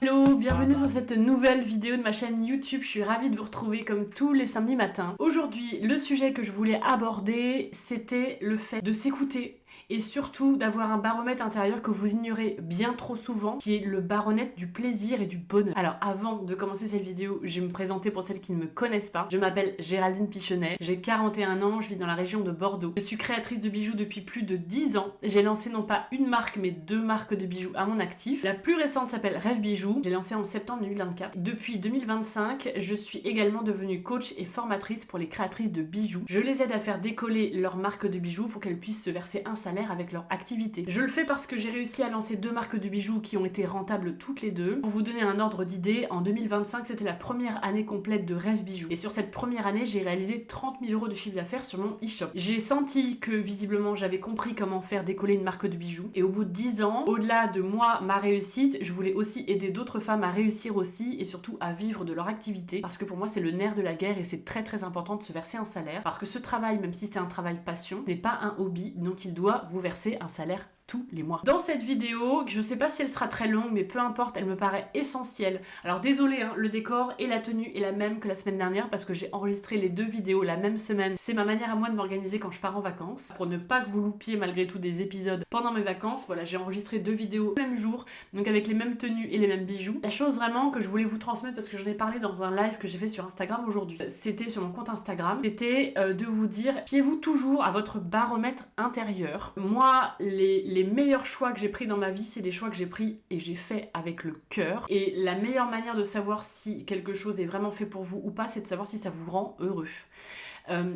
Hello, bienvenue sur cette nouvelle vidéo de ma chaîne YouTube. Je suis ravie de vous retrouver comme tous les samedis matins. Aujourd'hui, le sujet que je voulais aborder, c'était le fait de s'écouter et surtout d'avoir un baromètre intérieur que vous ignorez bien trop souvent, qui est le baromètre du plaisir et du bonheur. Alors avant de commencer cette vidéo, je vais me présenter pour celles qui ne me connaissent pas. Je m'appelle Géraldine Pichonnet, j'ai 41 ans, je vis dans la région de Bordeaux. Je suis créatrice de bijoux depuis plus de 10 ans. J'ai lancé non pas une marque mais 2 marques de bijoux à mon actif. La plus récente s'appelle Rêve Bijoux, j'ai lancé en septembre 2024. Depuis 2025, je suis également devenue coach et formatrice pour les créatrices de bijoux. Je les aide à faire décoller leur marque de bijoux pour qu'elles puissent se verser un salaire avec leur activité. Je le fais parce que j'ai réussi à lancer 2 marques de bijoux qui ont été rentables toutes les deux. Pour vous donner un ordre d'idée, en 2025, c'était la première année complète de Rêve Bijoux. Et sur cette première année, j'ai réalisé 30 000 € de chiffre d'affaires sur mon e-shop. J'ai senti que visiblement, j'avais compris comment faire décoller une marque de bijoux. Et au bout de 10 ans, au-delà de moi, ma réussite, je voulais aussi aider d'autres femmes à réussir aussi et surtout à vivre de leur activité. Parce que pour moi, c'est le nerf de la guerre et c'est très très important de se verser un salaire. Parce que ce travail, même si c'est un travail passion, n'est pas un hobby, donc il doit vous verser un salaire tous les mois. Dans cette vidéo, je sais pas si elle sera très longue, mais peu importe, elle me paraît essentielle. Alors désolé, hein, le décor et la tenue est la même que la semaine dernière parce que j'ai enregistré les 2 vidéos la même semaine. C'est ma manière à moi de m'organiser quand je pars en vacances. Pour ne pas que vous loupiez malgré tout des épisodes pendant mes vacances, voilà, j'ai enregistré 2 vidéos le même jour, donc avec les mêmes tenues et les mêmes bijoux. La chose vraiment que je voulais vous transmettre parce que j'en ai parlé dans un live que j'ai fait sur Instagram aujourd'hui, c'était sur mon compte Instagram, c'était de vous dire, fiez-vous toujours à votre baromètre intérieur. Moi, les meilleurs choix que j'ai pris dans ma vie, c'est des choix que j'ai pris et j'ai fait avec le cœur. Et la meilleure manière de savoir si quelque chose est vraiment fait pour vous ou pas, c'est de savoir si ça vous rend heureux.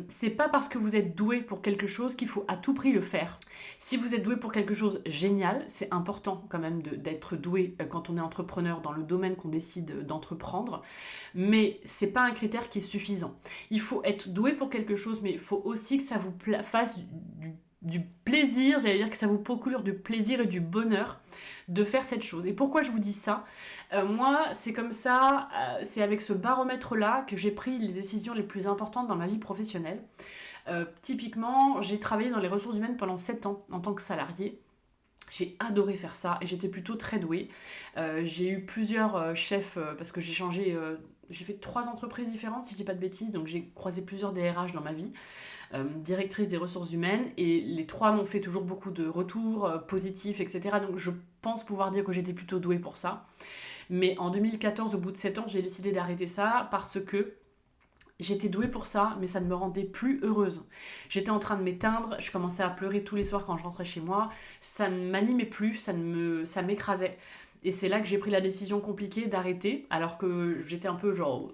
C'est pas parce que vous êtes doué pour quelque chose qu'il faut à tout prix le faire. Si vous êtes doué pour quelque chose, génial, c'est important quand même d'être doué quand on est entrepreneur dans le domaine qu'on décide d'entreprendre, mais c'est pas un critère qui est suffisant. Il faut être doué pour quelque chose, mais il faut aussi que ça vous fasse du plaisir, j'allais dire que ça vous procure du plaisir et du bonheur de faire cette chose. Et pourquoi je vous dis ça ? Moi, c'est comme ça, c'est avec ce baromètre-là que j'ai pris les décisions les plus importantes dans ma vie professionnelle. Typiquement, j'ai travaillé dans les ressources humaines pendant 7 ans en tant que salariée. J'ai adoré faire ça et j'étais plutôt très douée. J'ai eu plusieurs chefs parce que j'ai changé, j'ai fait 3 entreprises différentes si je dis pas de bêtises, donc j'ai croisé plusieurs DRH dans ma vie. Directrice des ressources humaines et les 3 m'ont fait toujours beaucoup de retours positifs, etc. Donc je pense pouvoir dire que j'étais plutôt douée pour ça. Mais en 2014, au bout de 7 ans, j'ai décidé d'arrêter ça parce que j'étais douée pour ça, mais ça ne me rendait plus heureuse. J'étais en train de m'éteindre, je commençais à pleurer tous les soirs quand je rentrais chez moi. Ça ne m'animait plus, ça m'écrasait. Et c'est là que j'ai pris la décision compliquée d'arrêter, alors que j'étais un peu genre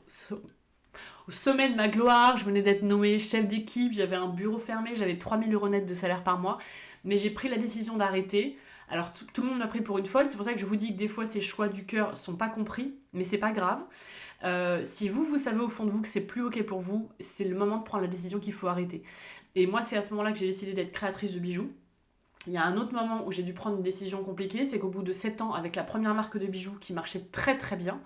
au sommet de ma gloire, je venais d'être nommée chef d'équipe, j'avais un bureau fermé, j'avais 3 000 € net de salaire par mois, mais j'ai pris la décision d'arrêter. Alors tout le monde m'a pris pour une folle, c'est pour ça que je vous dis que des fois ces choix du cœur sont pas compris, mais c'est pas grave. Si vous savez au fond de vous que c'est plus ok pour vous, c'est le moment de prendre la décision qu'il faut arrêter. Et moi c'est à ce moment-là que j'ai décidé d'être créatrice de bijoux. Il y a un autre moment où j'ai dû prendre une décision compliquée, c'est qu'au bout de 7 ans, avec la première marque de bijoux qui marchait très très bien,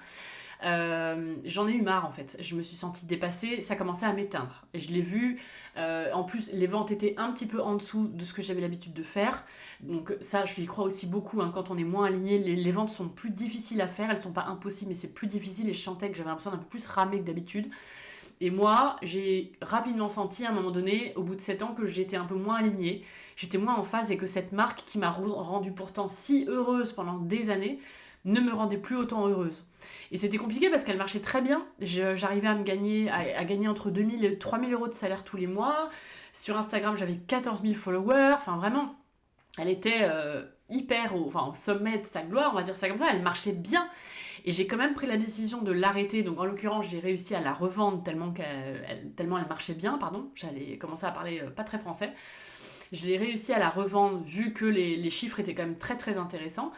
j'en ai eu marre en fait, je me suis sentie dépassée, ça commençait à m'éteindre et je l'ai vu, en plus les ventes étaient un petit peu en dessous de ce que j'avais l'habitude de faire, donc ça je y crois aussi beaucoup, hein, quand on est moins aligné, les ventes sont plus difficiles à faire, elles sont pas impossibles mais c'est plus difficile et je sentais que j'avais l'impression d'un peu plus ramer que d'habitude. Et moi, j'ai rapidement senti à un moment donné, au bout de 7 ans, que j'étais un peu moins alignée, j'étais moins en phase et que cette marque qui m'a rendue pourtant si heureuse pendant des années, ne me rendait plus autant heureuse. Et c'était compliqué parce qu'elle marchait très bien. J'arrivais à gagner entre 2 000 et 3 000 € de salaire tous les mois. Sur Instagram, j'avais 14 000 followers. Enfin, vraiment, elle était hyper au sommet de sa gloire, on va dire ça comme ça. Elle marchait bien. Et j'ai quand même pris la décision de l'arrêter. Donc, en l'occurrence, j'ai réussi à la revendre tellement elle marchait bien. Pardon, j'allais commencer à parler pas très français. Je l'ai réussi à la revendre vu que les chiffres étaient quand même très très intéressants.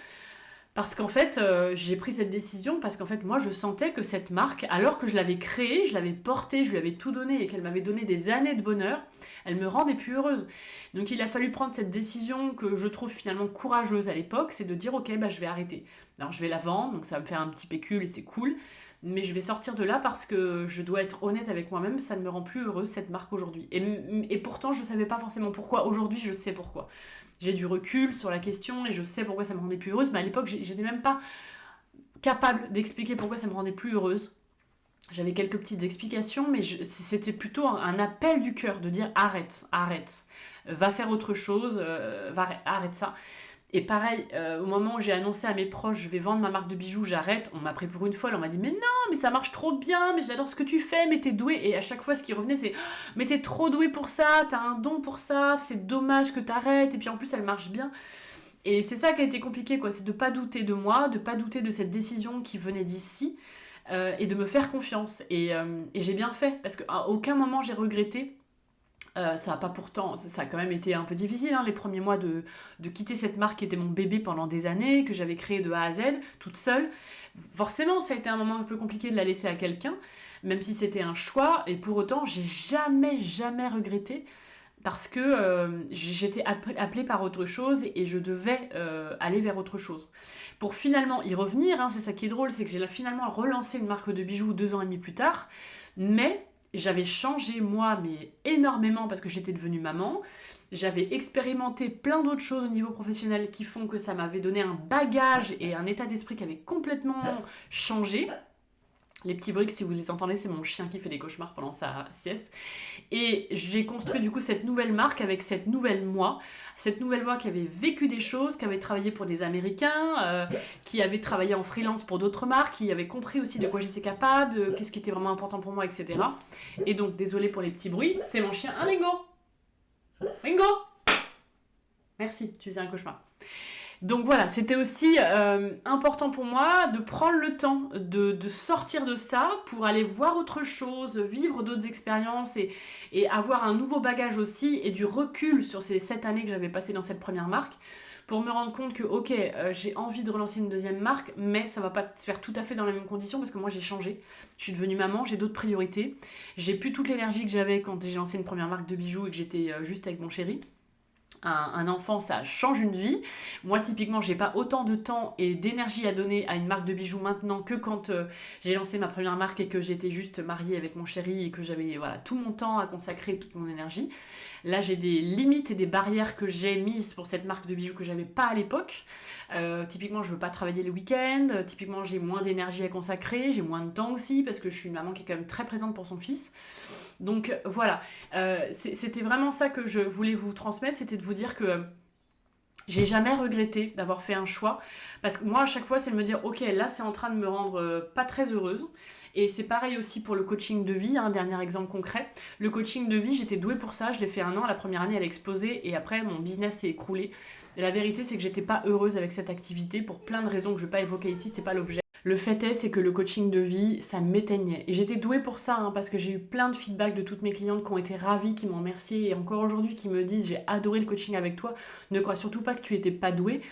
Parce qu'en fait, j'ai pris cette décision parce qu'en fait, moi, je sentais que cette marque, alors que je l'avais créée, je l'avais portée, je lui avais tout donné et qu'elle m'avait donné des années de bonheur, elle me rendait plus heureuse. Donc, il a fallu prendre cette décision que je trouve finalement courageuse à l'époque, c'est de dire, ok, je vais arrêter. Alors, je vais la vendre, donc ça va me faire un petit pécule et c'est cool, mais je vais sortir de là parce que je dois être honnête avec moi-même, ça ne me rend plus heureuse cette marque aujourd'hui. Et pourtant, je ne savais pas forcément pourquoi. Aujourd'hui, je sais pourquoi. J'ai du recul sur la question et je sais pourquoi ça me rendait plus heureuse, mais à l'époque, j'étais même pas capable d'expliquer pourquoi ça me rendait plus heureuse. J'avais quelques petites explications, mais c'était plutôt un appel du cœur de dire arrête, va faire autre chose, arrête ça. Et pareil, au moment où j'ai annoncé à mes proches, je vais vendre ma marque de bijoux, j'arrête, on m'a pris pour une folle, on m'a dit mais non, mais ça marche trop bien, mais j'adore ce que tu fais, mais t'es douée. Et à chaque fois, ce qui revenait, c'est mais t'es trop douée pour ça, t'as un don pour ça, c'est dommage que t'arrêtes, et puis en plus, elle marche bien. Et c'est ça qui a été compliqué, quoi, c'est de pas douter de moi, de pas douter de cette décision qui venait d'ici, et de me faire confiance. Et j'ai bien fait, parce qu'à aucun moment j'ai regretté. Ça a pas pourtant, ça a quand même été un peu difficile, hein, les premiers mois de quitter cette marque qui était mon bébé pendant des années, que j'avais créée de A à Z, toute seule. Forcément, ça a été un moment un peu compliqué de la laisser à quelqu'un, même si c'était un choix, et pour autant, j'ai jamais regretté, parce que j'étais appelée par autre chose, et je devais aller vers autre chose. Pour finalement y revenir, hein, c'est ça qui est drôle, c'est que j'ai finalement relancé une marque de bijoux 2 ans et demi plus tard, mais j'avais changé moi, mais énormément parce que j'étais devenue maman. J'avais expérimenté plein d'autres choses au niveau professionnel qui font que ça m'avait donné un bagage et un état d'esprit qui avait complètement changé. Les petits bruits, si vous les entendez, c'est mon chien qui fait des cauchemars pendant sa sieste. Et j'ai construit du coup cette nouvelle marque avec cette nouvelle moi, cette nouvelle voix qui avait vécu des choses, qui avait travaillé pour des Américains, qui avait travaillé en freelance pour d'autres marques, qui avait compris aussi de quoi j'étais capable, qu'est-ce qui était vraiment important pour moi, etc. Et donc, désolé pour les petits bruits, c'est mon chien. Ah, Ringo! Ringo! Merci, tu faisais un cauchemar. Donc voilà, c'était aussi important pour moi de prendre le temps de sortir de ça pour aller voir autre chose, vivre d'autres expériences et avoir un nouveau bagage aussi et du recul sur ces 7 années que j'avais passées dans cette première marque pour me rendre compte que ok, j'ai envie de relancer une deuxième marque, mais ça va pas se faire tout à fait dans les mêmes conditions parce que moi j'ai changé, je suis devenue maman, j'ai d'autres priorités, j'ai plus toute l'énergie que j'avais quand j'ai lancé une première marque de bijoux et que j'étais juste avec mon chéri. Un enfant, ça change une vie. Moi, typiquement, j'ai pas autant de temps et d'énergie à donner à une marque de bijoux maintenant que quand j'ai lancé ma première marque et que j'étais juste mariée avec mon chéri et que j'avais voilà, tout mon temps à consacrer, toute mon énergie. Là, j'ai des limites et des barrières que j'ai mises pour cette marque de bijoux que j'avais pas à l'époque. Typiquement, je veux pas travailler les week-ends. Typiquement, j'ai moins d'énergie à consacrer. J'ai moins de temps aussi parce que je suis une maman qui est quand même très présente pour son fils. Donc voilà, c'était vraiment ça que je voulais vous transmettre, c'était de vous dire que j'ai jamais regretté d'avoir fait un choix, parce que moi à chaque fois c'est de me dire ok là c'est en train de me rendre pas très heureuse, et c'est pareil aussi pour le coaching de vie, un dernier exemple concret, le coaching de vie j'étais douée pour ça, je l'ai fait 1 an, la première année elle a explosé et après mon business s'est écroulé, et la vérité c'est que j'étais pas heureuse avec cette activité pour plein de raisons que je vais pas évoquer ici, c'est pas l'objet. Le fait est, c'est que le coaching de vie, ça m'éteignait. Et j'étais douée pour ça, hein, parce que j'ai eu plein de feedbacks de toutes mes clientes qui ont été ravies, qui m'ont remercié, et encore aujourd'hui qui me disent « j'ai adoré le coaching avec toi, ne crois surtout pas que tu étais pas douée ».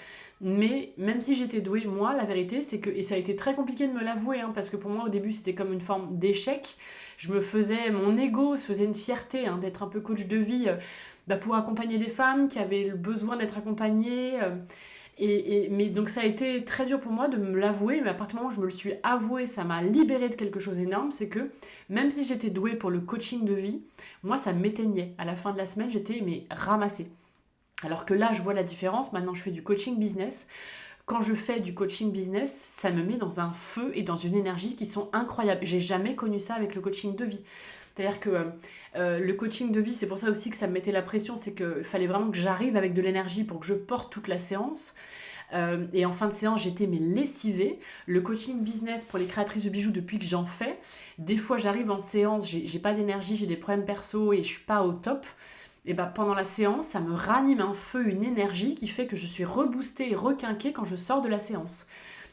Mais même si j'étais douée, moi, la vérité, c'est que, et ça a été très compliqué de me l'avouer, hein, parce que pour moi, au début, c'était comme une forme d'échec. Mon ego se faisait une fierté hein, d'être un peu coach de vie pour accompagner des femmes qui avaient le besoin d'être accompagnées. Mais donc ça a été très dur pour moi de me l'avouer, mais à partir du moment où je me le suis avoué, ça m'a libérée de quelque chose d'énorme, c'est que même si j'étais douée pour le coaching de vie, moi ça m'éteignait. À la fin de la semaine, j'étais ramassée. Alors que là, je vois la différence, maintenant je fais du coaching business. Quand je fais du coaching business, ça me met dans un feu et dans une énergie qui sont incroyables. J'ai jamais connu ça avec le coaching de vie. C'est-à-dire que le coaching de vie, c'est pour ça aussi que ça me mettait la pression, c'est qu'il fallait vraiment que j'arrive avec de l'énergie pour que je porte toute la séance. Et en fin de séance, j'étais lessivée. Le coaching business pour les créatrices de bijoux, depuis que j'en fais, des fois j'arrive en séance, j'ai pas d'énergie, j'ai des problèmes perso et je suis pas au top. Et pendant la séance, ça me ranime un feu, une énergie qui fait que je suis reboostée et requinquée quand je sors de la séance.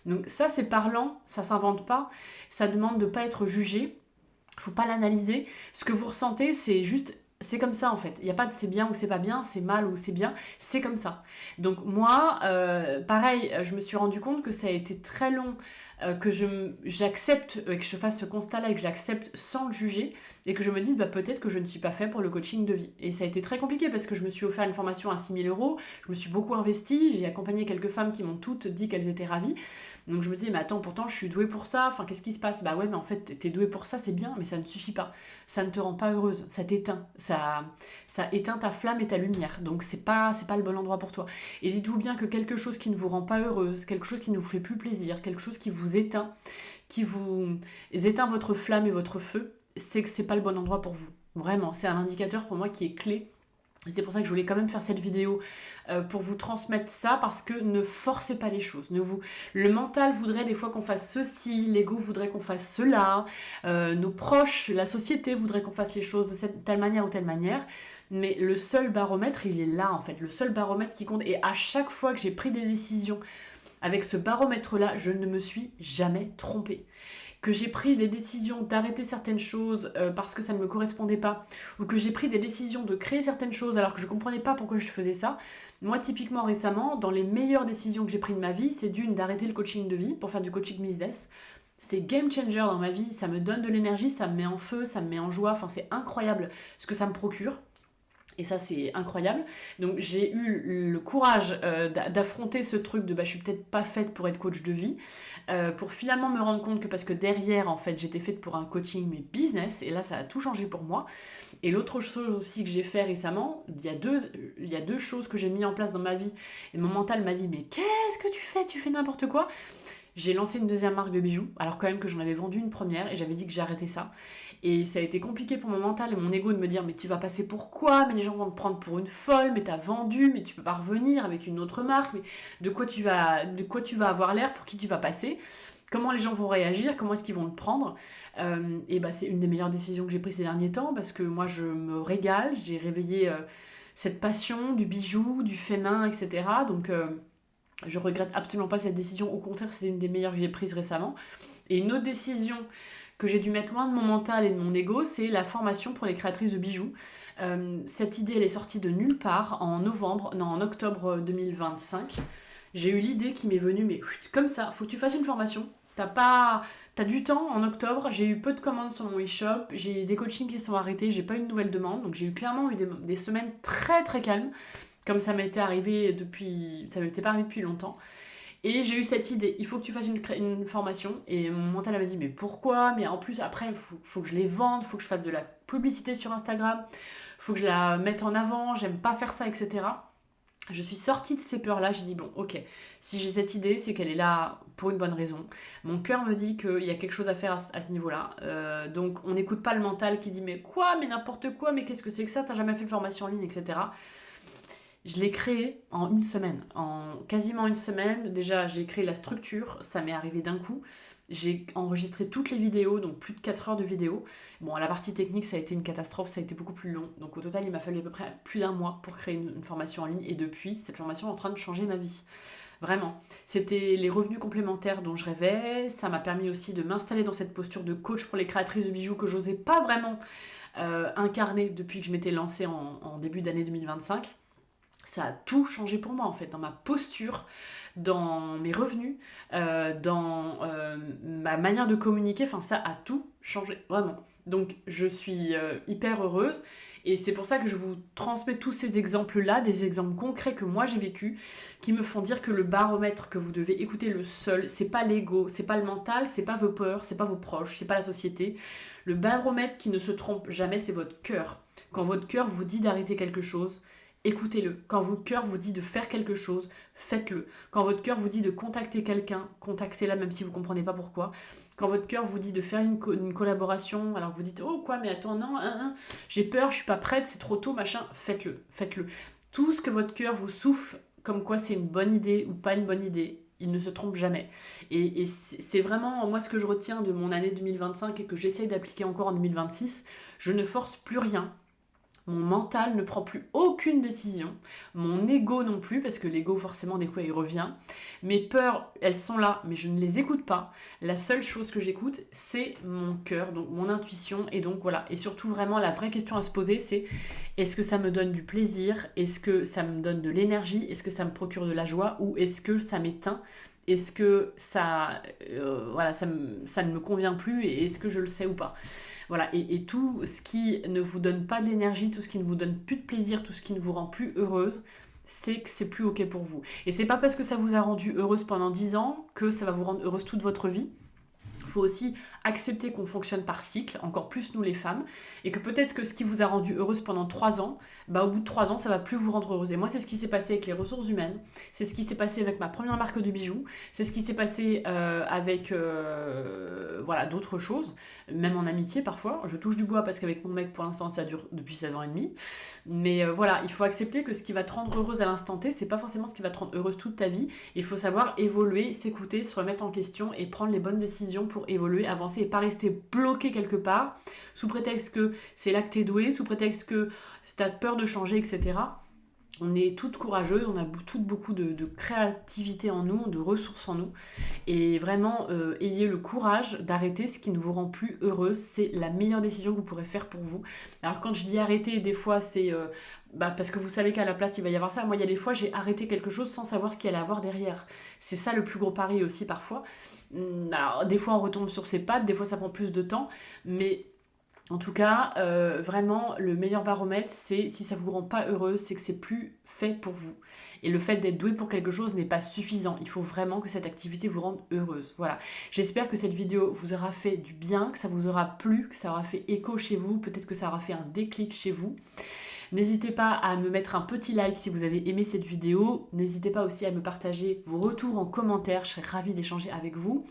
Donc ça, c'est parlant, ça s'invente pas, ça demande de pas être jugé. Faut pas l'analyser. Ce que vous ressentez, c'est juste, c'est comme ça en fait. Il n'y a pas de c'est bien ou c'est pas bien, c'est mal ou c'est bien, c'est comme ça. Donc moi, pareil, je me suis rendu compte que ça a été très long, que j'accepte, que je fasse ce constat-là et que je l'accepte sans le juger, et que je me dise peut-être que je ne suis pas fait pour le coaching de vie. Et ça a été très compliqué parce que je me suis offert une formation à 6 000 €, je me suis beaucoup investie, j'ai accompagné quelques femmes qui m'ont toutes dit qu'elles étaient ravies. Donc je me disais, mais attends, pourtant je suis douée pour ça, enfin qu'est-ce qui se passe? Bah ouais, mais en fait, t'es douée pour ça, c'est bien, mais ça ne suffit pas. Ça ne te rend pas heureuse, ça t'éteint, ça éteint ta flamme et ta lumière. Donc c'est pas le bon endroit pour toi. Et dites-vous bien que quelque chose qui ne vous rend pas heureuse, quelque chose qui ne vous fait plus plaisir, quelque chose qui vous vous éteint, qui vous éteint votre flamme et votre feu, c'est que c'est pas le bon endroit pour vous. Vraiment, c'est un indicateur pour moi qui est clé. C'est pour ça que je voulais quand même faire cette vidéo pour vous transmettre ça, parce que ne forcez pas les choses. Le mental voudrait des fois qu'on fasse ceci, l'ego voudrait qu'on fasse cela, nos proches, la société voudrait qu'on fasse les choses de telle manière ou telle manière, mais le seul baromètre, il est là en fait, le seul baromètre qui compte. Et à chaque fois que j'ai pris des décisions avec ce baromètre-là, je ne me suis jamais trompée. Que j'ai pris des décisions d'arrêter certaines choses parce que ça ne me correspondait pas, ou que j'ai pris des décisions de créer certaines choses alors que je ne comprenais pas pourquoi je faisais ça. Moi, typiquement récemment, dans les meilleures décisions que j'ai prises de ma vie, c'est d'arrêter le coaching de vie pour faire du coaching business. C'est game changer dans ma vie, ça me donne de l'énergie, ça me met en feu, ça me met en joie, enfin c'est incroyable ce que ça me procure. Et ça, c'est incroyable. Donc, j'ai eu le courage d'affronter ce truc de je suis peut-être pas faite pour être coach de vie, pour finalement me rendre compte que, parce que derrière, en fait, j'étais faite pour un coaching, mais business, et là, ça a tout changé pour moi. Et l'autre chose aussi que j'ai fait récemment, il y a deux choses que j'ai mis en place dans ma vie, et mon mental m'a dit, mais qu'est-ce que tu fais? Tu fais n'importe quoi. J'ai lancé une deuxième marque de bijoux, alors quand même que j'en avais vendu une première, et j'avais dit que j'arrêtais ça. Et ça a été compliqué pour mon mental et mon ego de me dire, mais tu vas passer pour quoi? Mais les gens vont te prendre pour une folle, mais t'as vendu, mais tu peux pas revenir avec une autre marque, mais de quoi tu vas avoir l'air, pour qui tu vas passer? Comment les gens vont réagir? Comment est-ce qu'ils vont le prendre? Et c'est une des meilleures décisions que j'ai prises ces derniers temps, parce que moi je me régale, j'ai réveillé cette passion du bijou, du fait main, etc. Donc je regrette absolument pas cette décision, au contraire c'est une des meilleures que j'ai prises récemment. Et une autre décision que j'ai dû mettre loin de mon mental et de mon ego, c'est la formation pour les créatrices de bijoux. Cette idée, elle est sortie de nulle part en octobre 2025. J'ai eu l'idée qui m'est venue, mais comme ça, faut que tu fasses une formation. T'as du temps en octobre, j'ai eu peu de commandes sur mon e-shop, j'ai des coachings qui se sont arrêtés, j'ai pas eu de nouvelles demandes, donc j'ai clairement eu des semaines très très calmes, comme ça m'était pas arrivé depuis longtemps. Et j'ai eu cette idée, il faut que tu fasses une formation. Et mon mental m'a dit, mais pourquoi? Mais en plus, après, il faut que je les vende, il faut que je fasse de la publicité sur Instagram, il faut que je la mette en avant, j'aime pas faire ça, etc. Je suis sortie de ces peurs-là, j'ai dit, bon, ok, si j'ai cette idée, c'est qu'elle est là pour une bonne raison. Mon cœur me dit qu'il y a quelque chose à faire à ce niveau-là. Donc, on n'écoute pas le mental qui dit, mais quoi? Mais n'importe quoi? Mais qu'est-ce que c'est que ça? T'as jamais fait de formation en ligne, etc. Je l'ai créé en une semaine, en quasiment une semaine. Déjà, j'ai créé la structure, ça m'est arrivé d'un coup. J'ai enregistré toutes les vidéos, donc plus de 4 heures de vidéos. Bon, la partie technique, ça a été une catastrophe, ça a été beaucoup plus long. Donc au total, il m'a fallu à peu près plus d'un mois pour créer une formation en ligne. Et depuis, cette formation est en train de changer ma vie. Vraiment. C'était les revenus complémentaires dont je rêvais. Ça m'a permis aussi de m'installer dans cette posture de coach pour les créatrices de bijoux que j'osais pas vraiment incarner depuis que je m'étais lancée en début d'année 2025. Ça a tout changé pour moi en fait, dans ma posture, dans mes revenus, dans ma manière de communiquer, enfin ça a tout changé, vraiment. Donc je suis hyper heureuse et c'est pour ça que je vous transmets tous ces exemples-là, des exemples concrets que moi j'ai vécu, qui me font dire que le baromètre que vous devez écouter le seul, c'est pas l'ego, c'est pas le mental, c'est pas vos peurs, c'est pas vos proches, c'est pas la société. Le baromètre qui ne se trompe jamais, c'est votre cœur. Quand votre cœur vous dit d'arrêter quelque chose, écoutez-le. Quand votre cœur vous dit de faire quelque chose, faites-le. Quand votre cœur vous dit de contacter quelqu'un, contactez-la même si vous ne comprenez pas pourquoi. Quand votre cœur vous dit de faire une collaboration, alors que vous dites « Oh quoi, mais attends, non, j'ai peur, je suis pas prête, c'est trop tôt, machin », faites-le, faites-le. Tout ce que votre cœur vous souffle, comme quoi c'est une bonne idée ou pas une bonne idée, il ne se trompe jamais. Et c'est vraiment, moi, ce que je retiens de mon année 2025 et que j'essaye d'appliquer encore en 2026, je ne force plus rien. Mon mental ne prend plus aucune décision, mon ego non plus, parce que l'ego forcément des fois il revient. Mes peurs, elles sont là, mais je ne les écoute pas. La seule chose que j'écoute, c'est mon cœur, donc mon intuition, et donc voilà. Et surtout vraiment la vraie question à se poser, c'est est-ce que ça me donne du plaisir? Est-ce que ça me donne de l'énergie? Est-ce que ça me procure de la joie? Ou est-ce que ça m'éteint? Est-ce que ça ne me convient plus et est-ce que je le sais ou pas? Voilà, et tout ce qui ne vous donne pas de l'énergie, tout ce qui ne vous donne plus de plaisir, tout ce qui ne vous rend plus heureuse, c'est que c'est plus ok pour vous. Et c'est pas parce que ça vous a rendu heureuse pendant 10 ans que ça va vous rendre heureuse toute votre vie. faut aussi accepter qu'on fonctionne par cycle, encore plus nous les femmes, et que peut-être que ce qui vous a rendu heureuse pendant 3 ans, au bout de 3 ans, ça va plus vous rendre heureuse. Et moi, c'est ce qui s'est passé avec les ressources humaines, c'est ce qui s'est passé avec ma première marque de bijoux, c'est ce qui s'est passé avec d'autres choses, même en amitié parfois. Je touche du bois parce qu'avec mon mec, pour l'instant, ça dure depuis 16 ans et demi. Mais il faut accepter que ce qui va te rendre heureuse à l'instant T, c'est pas forcément ce qui va te rendre heureuse toute ta vie. Il faut savoir évoluer, s'écouter, se remettre en question et prendre les bonnes décisions pour évoluer, avancer et pas rester bloqué quelque part sous prétexte que c'est là que t'es doué, sous prétexte que t'as peur de changer, etc. On est toutes courageuses, on a toutes beaucoup de créativité en nous, de ressources en nous. Et vraiment, ayez le courage d'arrêter ce qui ne vous rend plus heureuse. C'est la meilleure décision que vous pourrez faire pour vous. Alors quand je dis arrêter, des fois c'est parce que vous savez qu'à la place il va y avoir ça. Moi il y a des fois j'ai arrêté quelque chose sans savoir ce qu'il allait avoir derrière. C'est ça le plus gros pari aussi parfois. Alors des fois on retombe sur ses pattes, des fois ça prend plus de temps. Mais en tout cas, vraiment, le meilleur baromètre, c'est si ça vous rend pas heureuse, c'est que c'est plus fait pour vous. Et le fait d'être doué pour quelque chose n'est pas suffisant. Il faut vraiment que cette activité vous rende heureuse. Voilà. J'espère que cette vidéo vous aura fait du bien, que ça vous aura plu, que ça aura fait écho chez vous, peut-être que ça aura fait un déclic chez vous. N'hésitez pas à me mettre un petit like si vous avez aimé cette vidéo. N'hésitez pas aussi à me partager vos retours en commentaire. Je serais ravie d'échanger avec vous.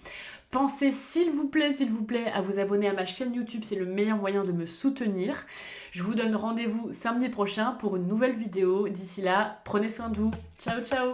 Pensez s'il vous plaît, à vous abonner à ma chaîne YouTube. C'est le meilleur moyen de me soutenir. Je vous donne rendez-vous samedi prochain pour une nouvelle vidéo. D'ici là, prenez soin de vous. Ciao, ciao.